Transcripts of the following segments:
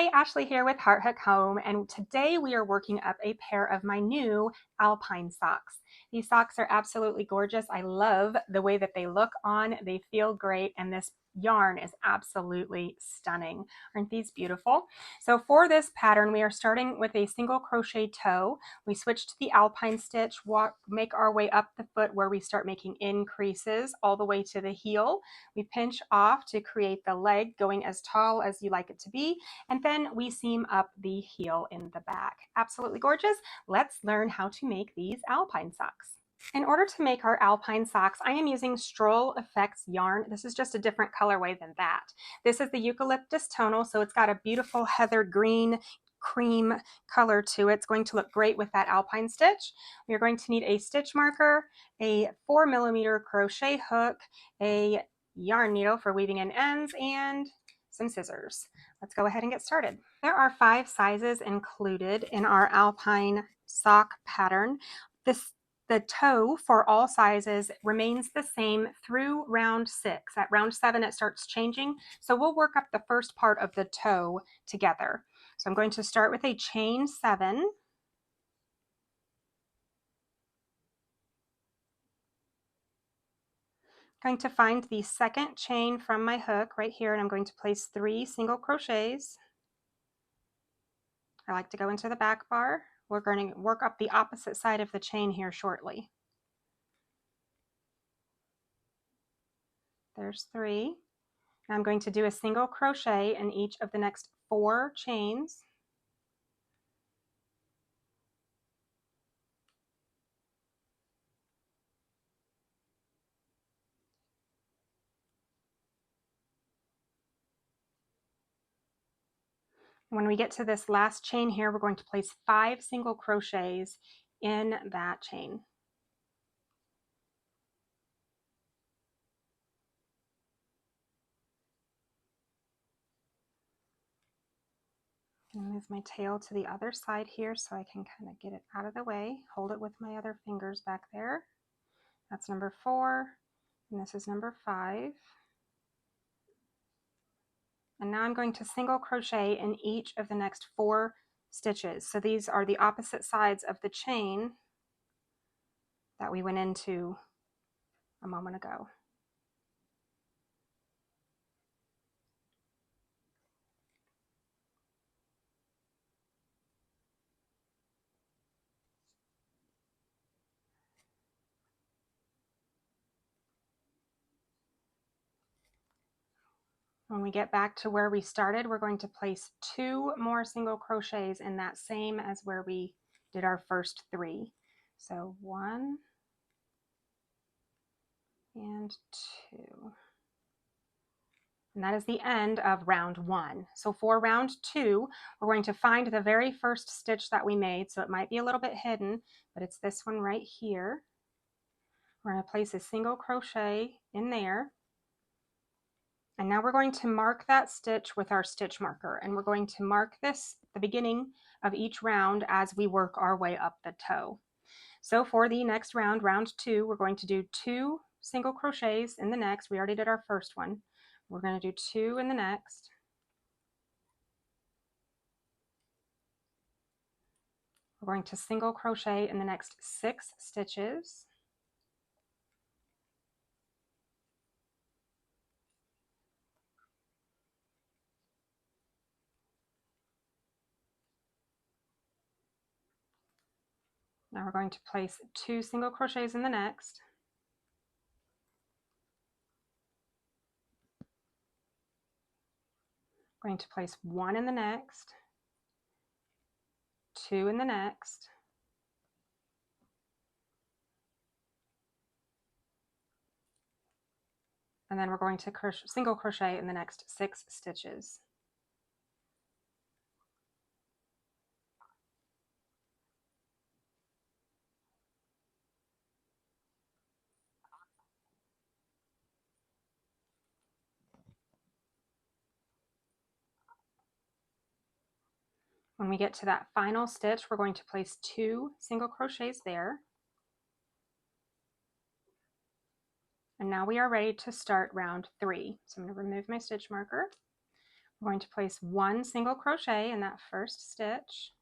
Hi, Ashley here with Heart Hook Home, and today we are working up a pair of my new Alpine socks. These socks are absolutely gorgeous. I love the way that they look on. They feel great, and this yarn is absolutely stunning. Aren't these beautiful? So for this pattern, we are starting with a single crochet toe. We switch to the Alpine stitch, make our way up the foot where we start making increases all the way to the heel. We pinch off to create the leg going as tall as you like it to be, and then we seam up the heel in the back. Absolutely gorgeous. Let's learn how to make these Alpine socks. In order to make our Alpine socks, I am using Stroll Effects yarn. This is just a different colorway than that. This is the Eucalyptus Tonal, so it's got a beautiful heather green cream color to it. It's going to look great with that Alpine stitch. We are going to need a stitch marker, a 4mm crochet hook, a yarn needle for weaving in ends, and some scissors. Let's go ahead and get started. There are 5 sizes included in our Alpine sock pattern. The toe for all sizes remains the same through round 6. At round 7 it starts changing, so we'll work up the first part of the toe together. So I'm going to start with a chain 7. I'm going to find the second chain from my hook right here, and I'm going to place 3 single crochets. I like to go into the back bar. We're going to work up the opposite side of the chain here shortly. There's 3. I'm going to do a single crochet in each of the next 4 chains. When we get to this last chain here, we're going to place 5 single crochets in that chain. I'm going to move my tail to the other side here so I can kind of get it out of the way. Hold it with my other fingers back there. That's number 4, and this is number 5. And now I'm going to single crochet in each of the next 4 stitches. So these are the opposite sides of the chain that we went into a moment ago. When we get back to where we started, we're going to place 2 more single crochets in that same as where we did our first 3. So 1 and 2. And that is the end of round 1. So for round 2, we're going to find the very first stitch that we made. So it might be a little bit hidden, but it's this one right here. We're going to place a single crochet in there. And now we're going to mark that stitch with our stitch marker, and we're going to mark this at the beginning of each round as we work our way up the toe. So for the next round, round 2, we're going to do 2 single crochets in the next. We already did our first one. We're going to do 2 in the next. We're going to single crochet in the next 6 stitches. Now we're going to place 2 single crochets in the next. Going to place 1 in the next, 2 in the next, and then we're going to single crochet in the next 6 stitches. When we get to that final stitch, we're going to place 2 single crochets there. And now we are ready to start round 3. So I'm going to remove my stitch marker. I'm going to place one single crochet in that first stitch,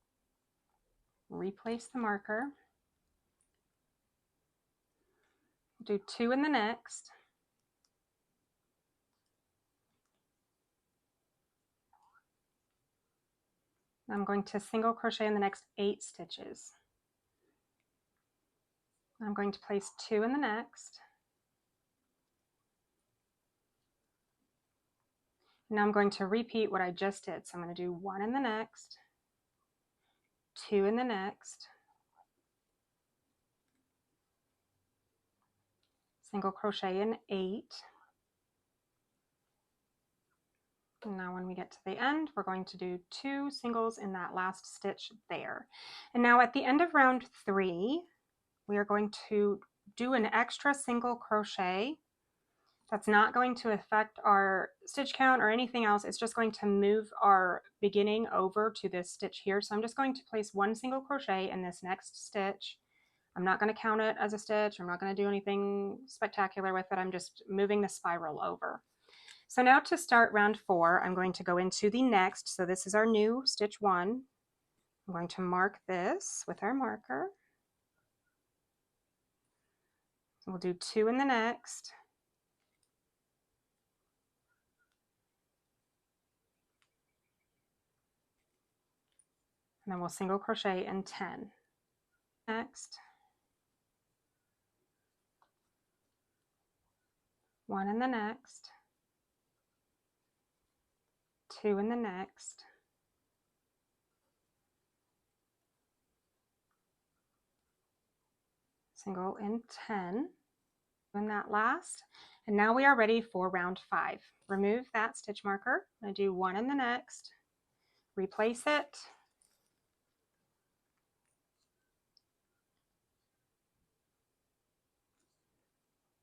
replace the marker, do 2 in the next, I'm going to single crochet in the next 8 stitches. I'm going to place 2 in the next. Now I'm going to repeat what I just did. So I'm going to do 1 in the next, 2 in the next, single crochet in 8. And now when we get to the end, we're going to do 2 singles in that last stitch there. And now at the end of round 3, we are going to do an extra single crochet. That's not going to affect our stitch count or anything else. It's just going to move our beginning over to this stitch here. So I'm just going to place 1 single crochet in this next stitch. I'm not going to count it as a stitch. I'm not going to do anything spectacular with it. I'm just moving the spiral over. So now to start round 4, I'm going to go into the next. So this is our new stitch 1. I'm going to mark this with our marker. So we'll do 2 in the next. And then we'll single crochet in 10. Next. 1 in the next. 2 in the next. Single in 10. In that last. And now we are ready for round 5. Remove that stitch marker. I'm going to do 1 in the next. Replace it.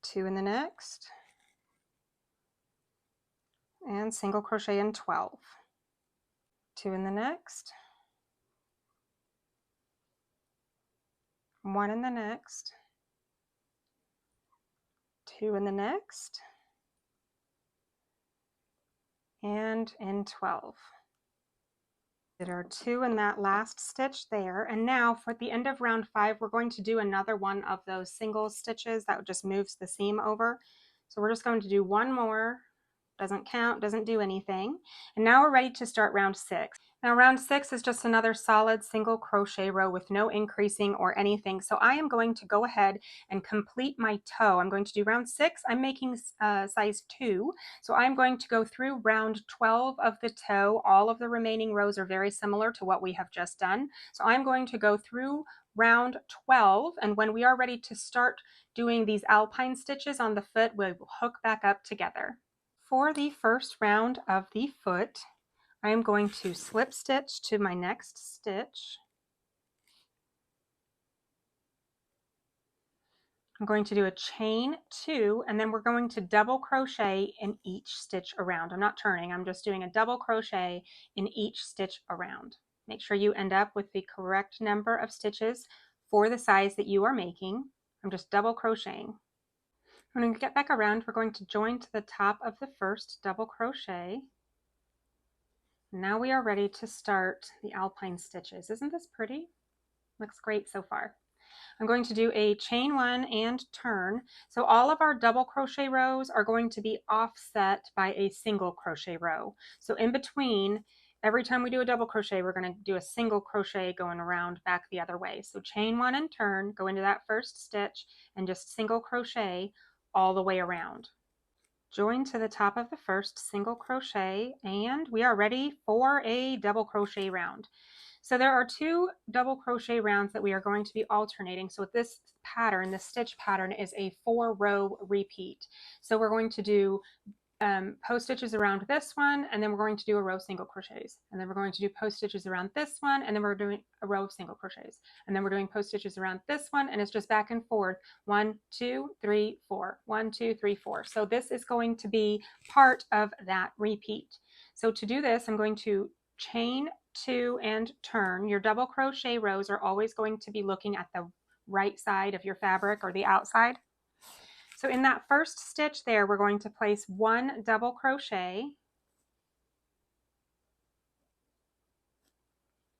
2 in the next, and single crochet in 12. 2 in the next, 1 in the next, 2 in the next, and in 12. Did our 2 in that last stitch there, and now for the end of round 5 we're going to do another one of those single stitches that just moves the seam over. So we're just going to do 1 more, doesn't count, doesn't do anything, and now we're ready to start round 6. Now round 6 is just another solid single crochet row with no increasing or anything. So I am going to go ahead and complete my toe. I'm going to do round 6. I'm making size 2. So I'm going to go through round 12 of the toe. All of the remaining rows are very similar to what we have just done. So I'm going to go through round 12, and when we are ready to start doing these alpine stitches on the foot, we will hook back up together. For the first round of the foot, I am going to slip stitch to my next stitch. I'm going to do a chain 2, and then we're going to double crochet in each stitch around. I'm not turning, I'm just doing a double crochet in each stitch around. Make sure you end up with the correct number of stitches for the size that you are making. I'm just double crocheting. When we get back around, we're going to join to the top of the first double crochet. Now we are ready to start the alpine stitches. Isn't this pretty? Looks great so far. I'm going to do a chain 1 and turn. So all of our double crochet rows are going to be offset by a single crochet row. So in between, every time we do a double crochet, we're going to do a single crochet going around back the other way. So chain 1 and turn, go into that first stitch and just single crochet all the way around. Join to the top of the first single crochet, and we are ready for a double crochet round. So there are 2 double crochet rounds that we are going to be alternating. So this pattern, the stitch pattern, is a 4-row repeat. So we're going to do post stitches around this one, and then we're going to do a row of single crochets, and then we're going to do post stitches around this one, and then we're doing a row of single crochets, and then we're doing post stitches around this one, and it's just back and forth, 1 2 3 4, 1 2 3 4. So this is going to be part of that repeat. So to do this, I'm going to chain 2 and turn. Your double crochet rows are always going to be looking at the right side of your fabric or the outside. So in that first stitch there, we're going to place 1 double crochet,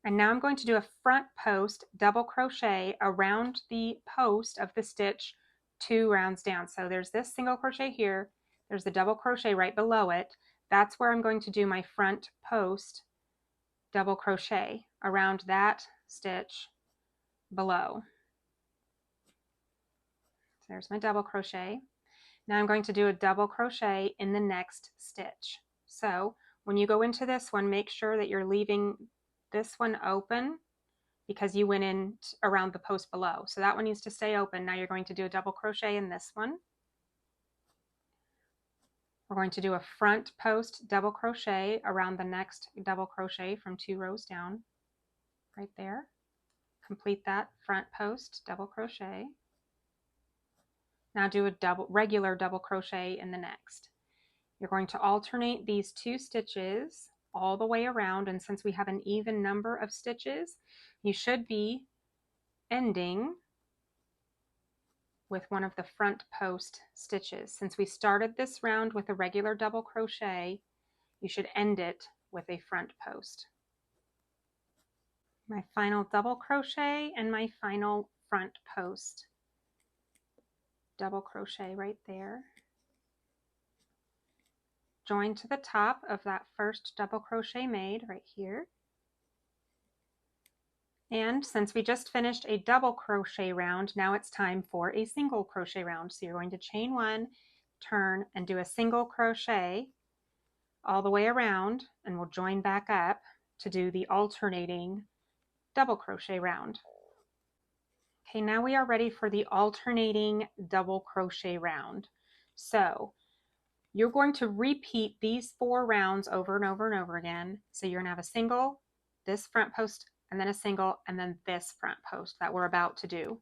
And now I'm going to do a front post double crochet around the post of the stitch 2 rounds down. So there's this single crochet here, there's the double crochet right below it. That's where I'm going to do my front post double crochet around that stitch below. So there's my double crochet. Now I'm going to do a double crochet in the next stitch. So when you go into this one, make sure that you're leaving this one open because you went in around the post below. So that one needs to stay open. Now you're going to do a double crochet in this one. We're going to do a front post double crochet around the next double crochet from 2 rows down, right there. Complete that front post double crochet. Now do a regular double crochet in the next. You're going to alternate these 2 stitches all the way around, and since we have an even number of stitches, you should be ending with one of the front post stitches. Since we started this round with a regular double crochet, you should end it with a front post. My final double crochet and my final front post double crochet right there. Join to the top of that first double crochet made right here. And since we just finished a double crochet round, now it's time for a single crochet round. So you're going to chain 1, turn, and do a single crochet all the way around, and we'll join back up to do the alternating double crochet round. Okay, now we are ready for the alternating double crochet round. So you're going to repeat these 4 rounds over and over and over again. So you're going to have a single, this front post, and then a single, and then this front post that we're about to do.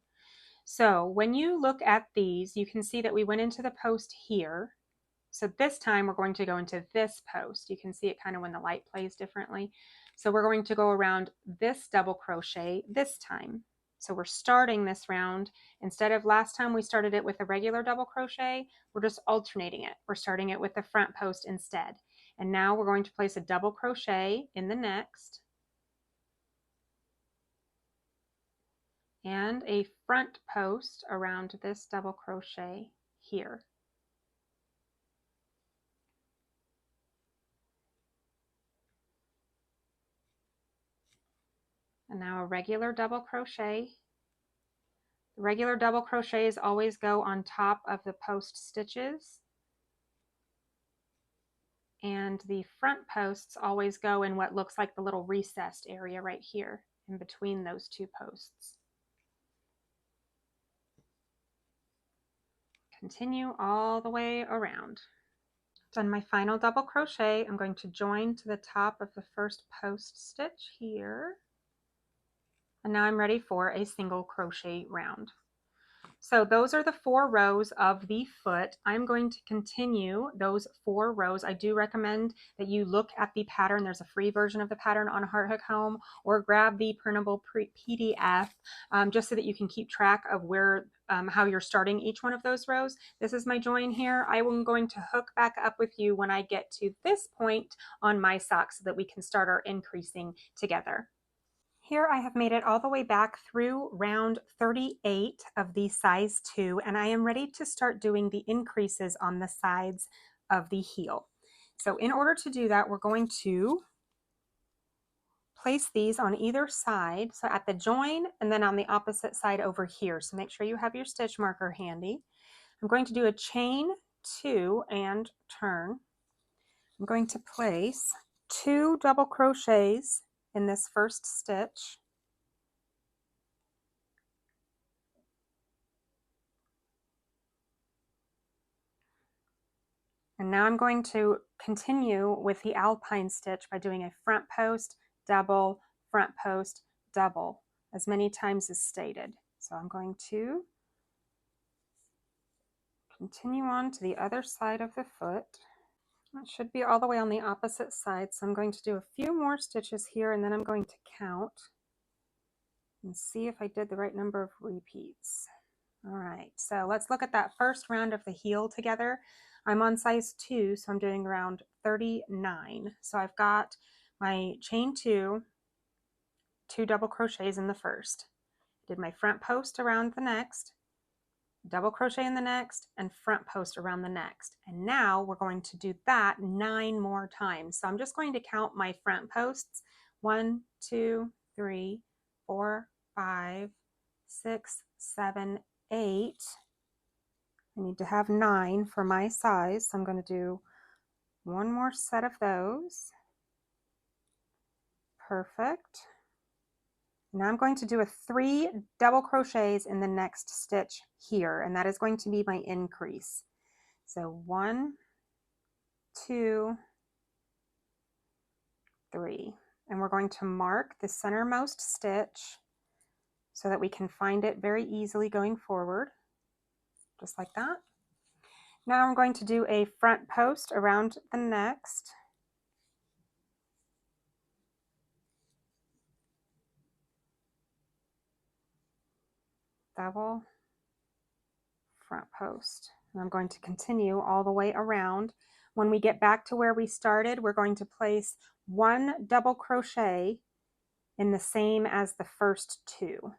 So when you look at these, you can see that we went into the post here. So this time we're going to go into this post. You can see it kind of when the light plays differently. So we're going to go around this double crochet this time. So we're starting this round. Instead of last time we started it with a regular double crochet, we're just alternating it. We're starting it with the front post instead. And now we're going to place a double crochet in the next and a front post around this double crochet here. And now a regular double crochet. The regular double crochets always go on top of the post stitches, and the front posts always go in what looks like the little recessed area right here in between those 2 posts. Continue all the way around. Done my final double crochet. I'm going to join to the top of the first post stitch here. And now I'm ready for a single crochet round. So those are the 4 rows of the foot. I'm going to continue those 4 rows. I do recommend that you look at the pattern. There's a free version of the pattern on Heart Hook Home, or grab the printable PDF just so that you can keep track of where how you're starting each one of those rows. This is my join here. I am going to hook back up with you when I get to this point on my sock so that we can start our increasing together. Here I have made it all the way back through round 38 of the size 2, and I am ready to start doing the increases on the sides of the heel. So in order to do that, we're going to place these on either side, so at the join and then on the opposite side over here. So make sure you have your stitch marker handy. I'm going to do a chain 2 and turn. I'm going to place 2 double crochets in this first stitch. And now I'm going to continue with the Alpine stitch by doing a front post, double, front post, double, as many times as stated. So I'm going to continue on to the other side of the foot. It should be all the way on the opposite side, so I'm going to do a few more stitches here, and then I'm going to count and see if I did the right number of repeats. All right, so let's look at that first round of the heel together. I'm on size 2, so I'm doing around 39. So I've got my chain 2, 2 double crochets in the first, did my front post around the next, double crochet in the next, and front post around the next. And now we're going to do that 9 more times. So I'm just going to count my front posts. 1, 2, 3, 4, 5, 6, 7, 8. I need to have 9 for my size, so I'm going to do one more set of those. Perfect. Now I'm going to do a 3 double crochets in the next stitch here, and that is going to be my increase. So 1, 2, 3. And we're going to mark the centermost stitch so that we can find it very easily going forward, just like that. Now I'm going to do a front post around the next. Double front post. And I'm going to continue all the way around. When we get back to where we started, we're going to place 1 double crochet in the same as the first 2.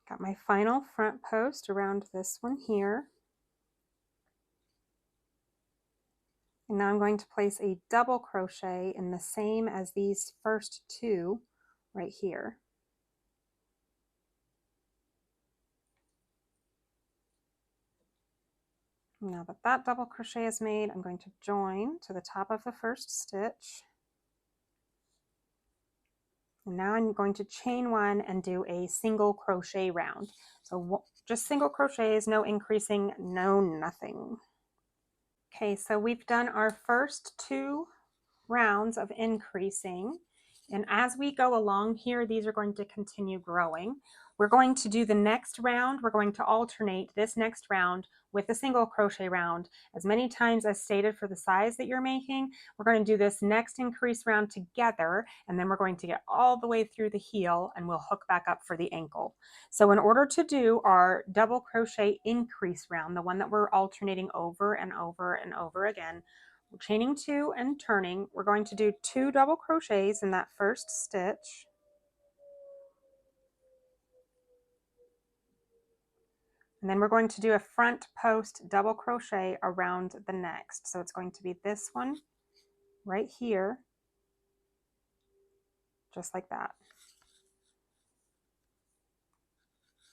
Got my final front post around this one here. And now I'm going to place a double crochet in the same as these first 2 right here. Now that that double crochet is made, I'm going to join to the top of the first stitch. And now I'm going to chain 1 and do a single crochet round. So just single crochets, no increasing, no nothing. Okay, so we've done our first 2 rounds of increasing. And as we go along here, these are going to continue growing. We're going to do the next round. We're going to alternate this next round with a single crochet round as many times as stated for the size that you're making. We're going to do this next increase round together, and then we're going to get all the way through the heel and we'll hook back up for the ankle. So in order to do our double crochet increase round, the one that we're alternating over and over and over again, we're chaining 2 and turning. We're going to do 2 double crochets in that first stitch. And then we're going to do a front post double crochet around the next. So it's going to be this one right here, just like that.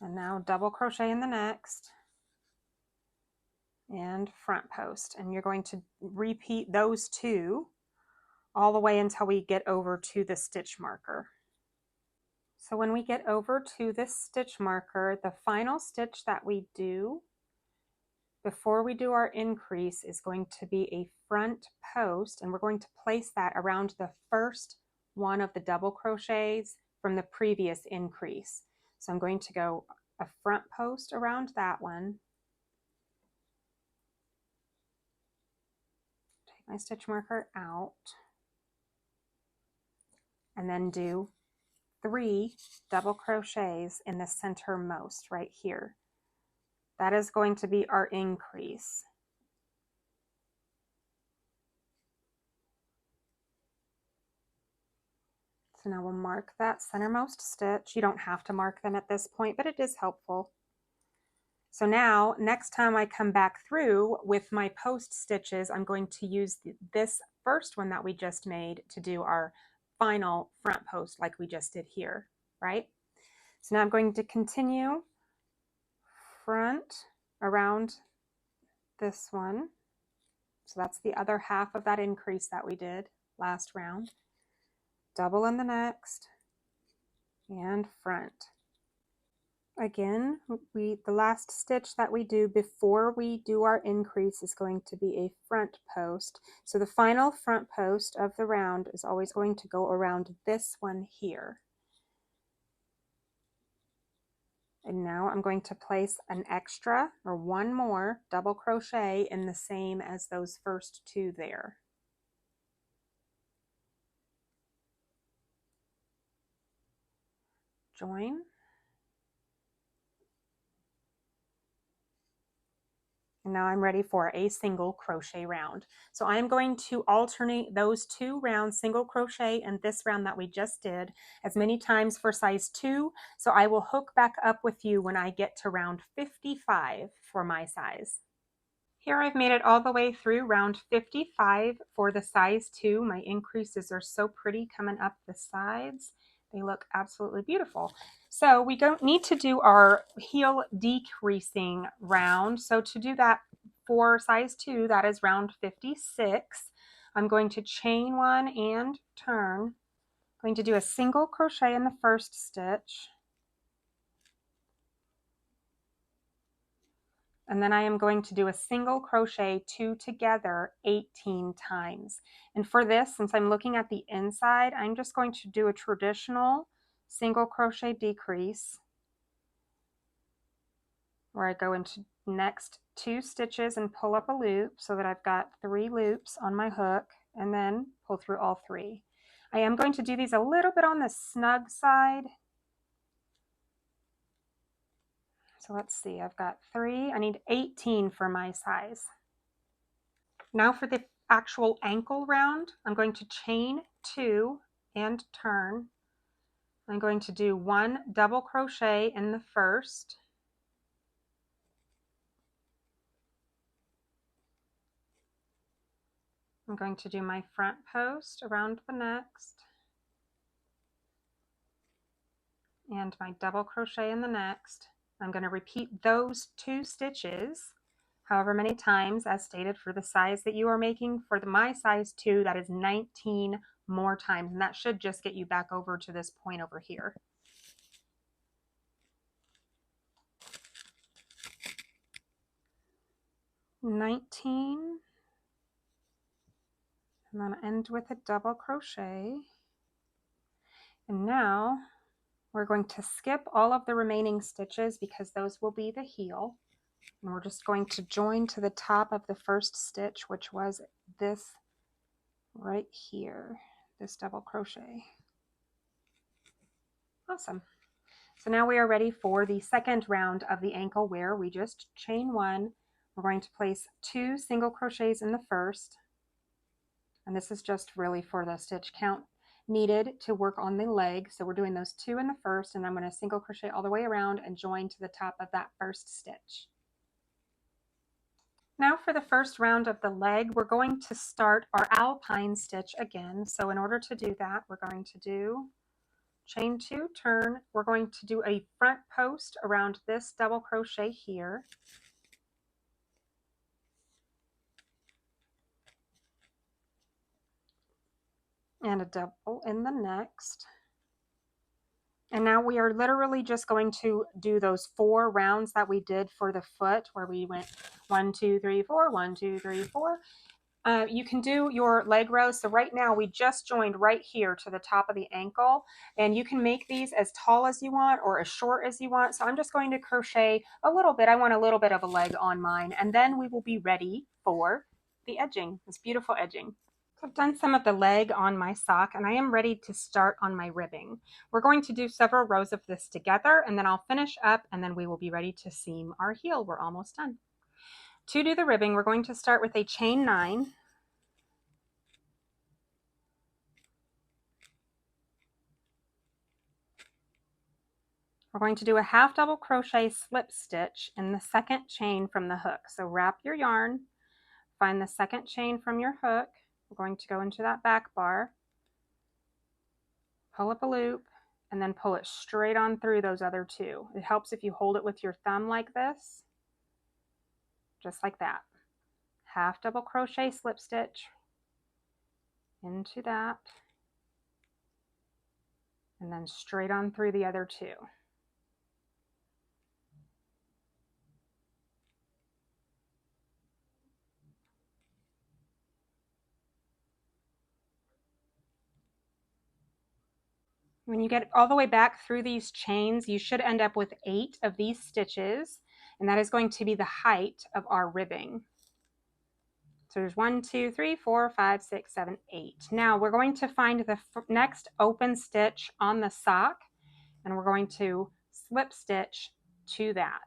And now double crochet in the next and front post. And you're going to repeat those 2 all the way until we get over to the stitch marker. So when we get over to this stitch marker, the final stitch that we do before we do our increase is going to be a front post, and we're going to place that around the first one of the double crochets from the previous increase. So I'm going to go a front post around that one, take my stitch marker out, and then do 3 double crochets in the centermost right here. That is going to be our increase. So now we'll mark that centermost stitch. You don't have to mark them at this point, but it is helpful. So now, next time I come back through with my post stitches, I'm going to use this first one that we just made to do our final front post like we just did here, right? So now I'm going to continue front around this one. So that's the other half of that increase that we did last round. Double in the next and front. Again, the last stitch that we do before we do our increase is going to be a front post. So the final front post of the round is always going to go around this one here. And now I'm going to place an extra or 1 more double crochet in the same as those first 2 there. Join. And now I'm ready for a single crochet round. So I'm going to alternate those 2 rounds, single crochet and this round that we just did, as many times for size 2. So I will hook back up with you when I get to round 55 for my size. Here I've made it all the way through round 55 for the size 2. My increases are so pretty coming up the sides. They look absolutely beautiful. So we don't need to do our heel decreasing round. So to do that for size 2, that is round 56, I'm going to chain 1 and turn. I'm going to do a single crochet in the first stitch. And then I am going to do a single crochet 2 together 18 times. And for this, since I'm looking at the inside, I'm just going to do a traditional single crochet decrease where I go into next 2 stitches and pull up a loop so that I've got 3 loops on my hook, and then pull through all 3. I am going to do these a little bit on the snug side. So let's see, I've got 3, I need 18 for my size. Now for the actual ankle round, I'm going to chain 2 and turn. I'm going to do 1 double crochet in the first. I'm going to do my front post around the next, and my double crochet in the next. I'm going to repeat those 2 stitches however many times as stated for the size that you are making. For my size 2, that is 19 more times, and that should just get you back over to this point over here. $19, and then end with a double crochet. And now we're going to skip all of the remaining stitches because those will be the heel. And we're just going to join to the top of the first stitch, which was this right here, this double crochet. Awesome. So now we are ready for the second round of the ankle, where we just chain 1. We're going to place 2 single crochets in the first, and this is just really for the stitch count needed to work on the leg. So we're doing those 2 in the first, and I'm going to single crochet all the way around and join to the top of that first stitch. Now for the first round of the leg, we're going to start our alpine stitch again. So in order to do that, we're going to do chain 2, turn. We're going to do a front post around this double crochet here. And a double in the next. And now we are literally just going to do those 4 rounds that we did for the foot, where we went 1, 2, 3, 4, 1, 2, 3, 4. You can do your leg rows. So right now we just joined right here to the top of the ankle, and you can make these as tall as you want or as short as you want. So I'm just going to crochet a little bit. I want a little bit of a leg on mine, and then we will be ready for the edging, this beautiful edging. So I've done some of the leg on my sock, and I am ready to start on my ribbing. We're going to do several rows of this together, and then I'll finish up, and then we will be ready to seam our heel. We're almost done. To do the ribbing, we're going to start with a chain 9. We're going to do a half double crochet slip stitch in the second chain from the hook. So wrap your yarn, find the second chain from your hook. We're going to go into that back bar, pull up a loop, and then pull it straight on through those other 2. It helps if you hold it with your thumb like this, just like that. Half double crochet slip stitch into that, and then straight on through the other 2. When you get all the way back through these chains, you should end up with 8 of these stitches, and that is going to be the height of our ribbing. So there's 1, 2, 3, 4, 5, 6, 7, 8. Now we're going to find the next open stitch on the sock, and we're going to slip stitch to that.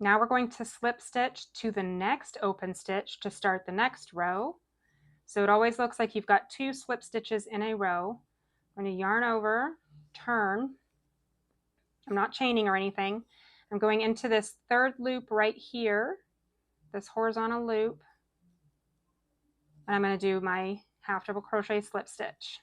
Now we're going to slip stitch to the next open stitch to start the next row. So it always looks like you've got 2 slip stitches in a row. I'm going to yarn over, turn. I'm not chaining or anything. I'm going into this 3rd loop right here, this horizontal loop, and I'm going to do my half double crochet slip stitch.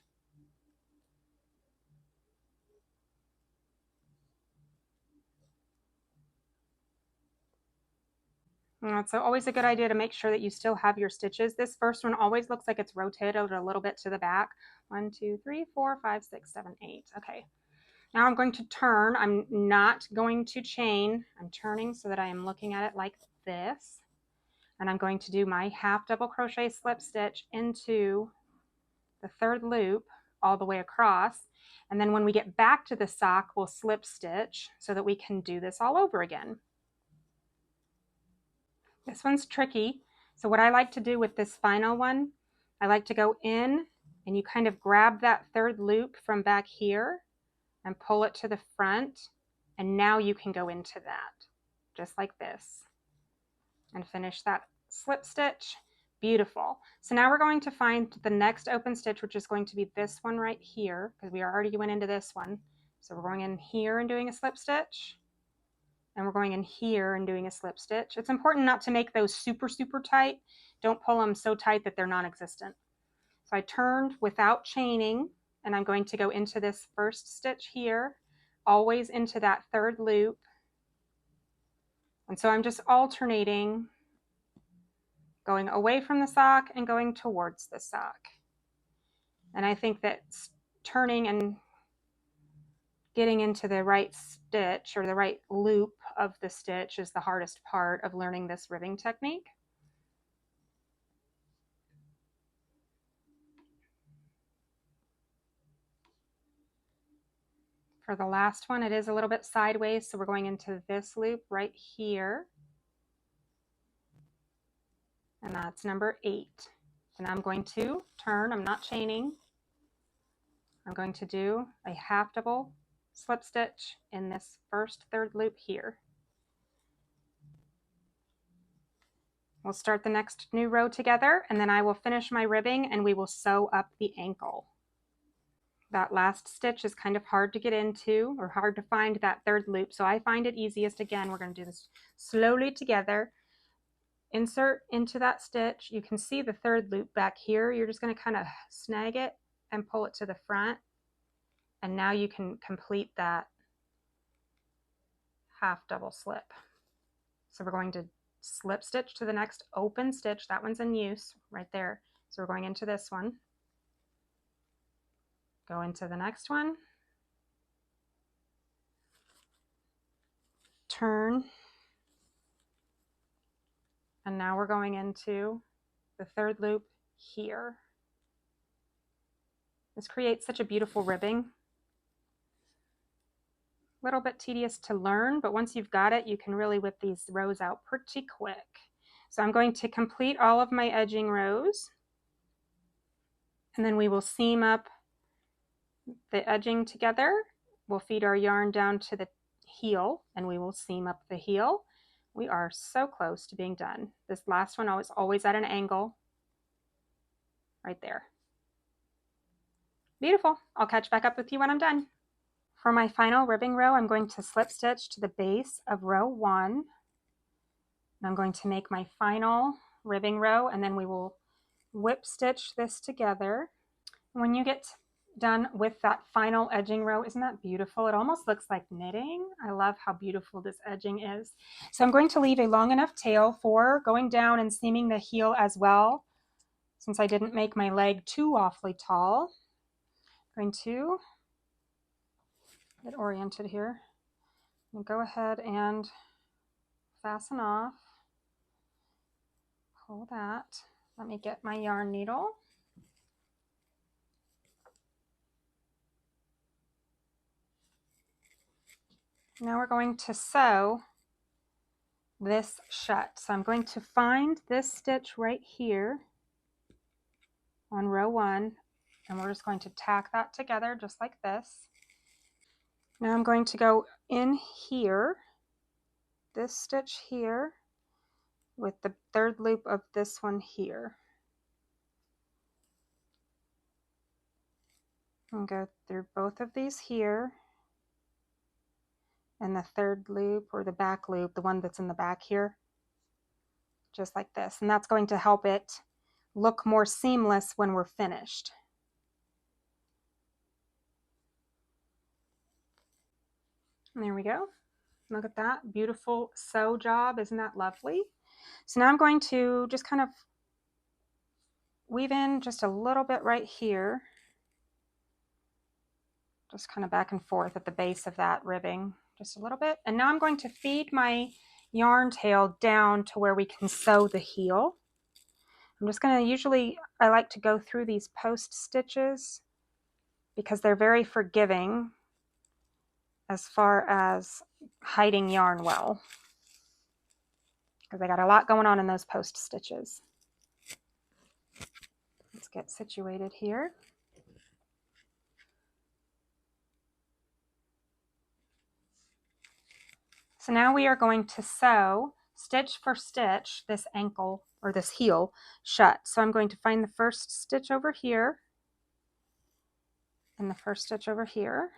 And it's always a good idea to make sure that you still have your stitches. This first one always looks like it's rotated a little bit to the back. 1, 2, 3, 4, 5, 6, 7, 8. Okay. Now I'm going to turn. I'm not going to chain. I'm turning so that I am looking at it like this. And I'm going to do my half double crochet slip stitch into the 3rd loop all the way across. And then when we get back to the sock, we'll slip stitch so that we can do this all over again. This one's tricky. So what I like to do with this final one, I like to go in and you kind of grab that 3rd loop from back here and pull it to the front. And now you can go into that just like this and finish that slip stitch. Beautiful. So now we're going to find the next open stitch, which is going to be this one right here, because we already went into this one. So we're going in here and doing a slip stitch, and we're going in here and doing a slip stitch. It's important not to make those super, super tight. Don't pull them so tight that they're non-existent. So I turned without chaining, and I'm going to go into this 1st stitch here, always into that 3rd loop. And so I'm just alternating, going away from the sock and going towards the sock. And I think that turning and getting into the right stitch or the right loop of the stitch is the hardest part of learning this ribbing technique. For the last one, it is a little bit sideways, so we're going into this loop right here. And that's number 8. And I'm going to turn, I'm not chaining. I'm going to do a half double slip stitch in this 1st 3rd loop here. We'll start the next new row together, and then I will finish my ribbing and we will sew up the ankle. That last stitch is kind of hard to get into or hard to find that 3rd loop, so I find it easiest. Again, we're going to do this slowly together. Insert into that stitch. You can see the 3rd loop back here. You're just going to kind of snag it and pull it to the front, and now you can complete that half double slip. So we're going to slip stitch to the next open stitch. That one's in use right there. So we're going into this one, go into the next one, turn, and now we're going into the 3rd loop here. This creates such a beautiful ribbing. A little bit tedious to learn, but once you've got it, you can really whip these rows out pretty quick. So I'm going to complete all of my edging rows, and then we will seam up the edging together. We'll feed our yarn down to the heel, and we will seam up the heel. We are so close to being done. This last one is always at an angle, right there. Beautiful. I'll catch back up with you when I'm done. For my final ribbing row, I'm going to slip stitch to the base of row 1. And I'm going to make my final ribbing row, and then we will whip stitch this together. When you get done with that final edging row, isn't that beautiful? It almost looks like knitting. I love how beautiful this edging is. So I'm going to leave a long enough tail for going down and seaming the heel as well, since I didn't make my leg too awfully tall. I'm going to get oriented here. And go ahead and fasten off. Pull that. Let me get my yarn needle. Now we're going to sew this shut. So I'm going to find this stitch right here on row 1, and we're just going to tack that together just like this. Now I'm going to go in here this stitch here with the third loop of this one here. And go through both of these here, and the third loop or the back loop, the one that's in the back here, just like this. And that's going to help it look more seamless when we're finished. And there we go. Look at that beautiful sew job. Isn't that lovely? So now I'm going to just kind of weave in just a little bit right here, just kind of back and forth at the base of that ribbing, just a little bit. And now I'm going to feed my yarn tail down to where we can sew the heel. I'm just going to, I like to go through these post stitches because they're very forgiving as far as hiding yarn well, because I got a lot going on in those post stitches. Let's get situated here. So now we are going to sew stitch for stitch this ankle or this heel shut. So I'm going to find the first stitch over here and the first stitch over here.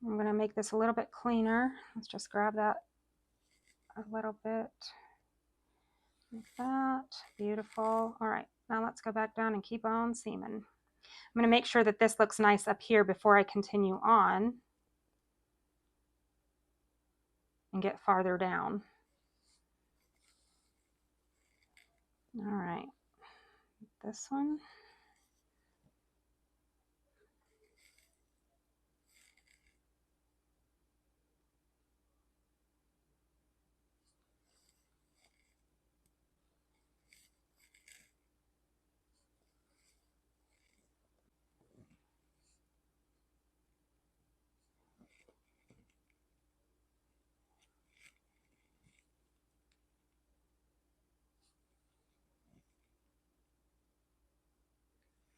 I'm going to make this a little bit cleaner. Let's just grab that a little bit like that. Beautiful. All right, now let's go back down and keep on seaming. I'm going to make sure that this looks nice up here before I continue on and get farther down. All right, this one.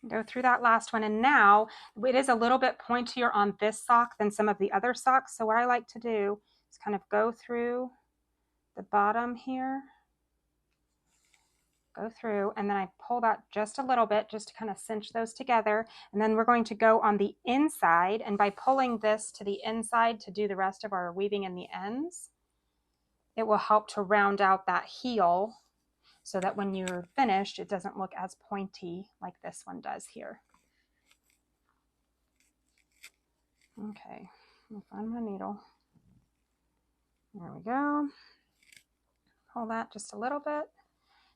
Go through that last one, and now it is a little bit pointier on this sock than some of the other socks. So what I like to do is kind of go through the bottom here, go through, and then I pull that just a little bit just to kind of cinch those together. And then we're going to go on the inside, and by pulling this to the inside to do the rest of our weaving in the ends, it will help to round out that heel so that when you're finished, it doesn't look as pointy like this one does here. Okay, I'll find my needle. There we go. Pull that just a little bit.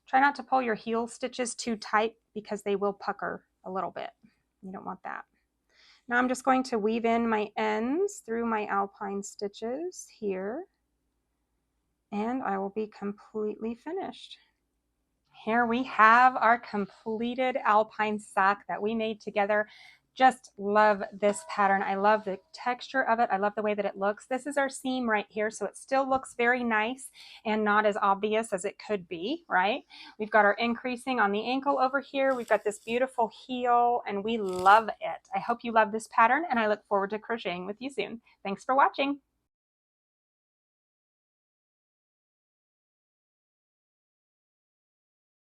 Try not to pull your heel stitches too tight because they will pucker a little bit. You don't want that. Now I'm just going to weave in my ends through my alpine stitches here, and I will be completely finished. Here we have our completed alpine sock that we made together. Just love this pattern. I love the texture of it. I love the way that it looks. This is our seam right here, so it still looks very nice and not as obvious as it could be, right? We've got our increasing on the ankle over here. We've got this beautiful heel, and we love it. I hope you love this pattern, and I look forward to crocheting with you soon. Thanks for watching.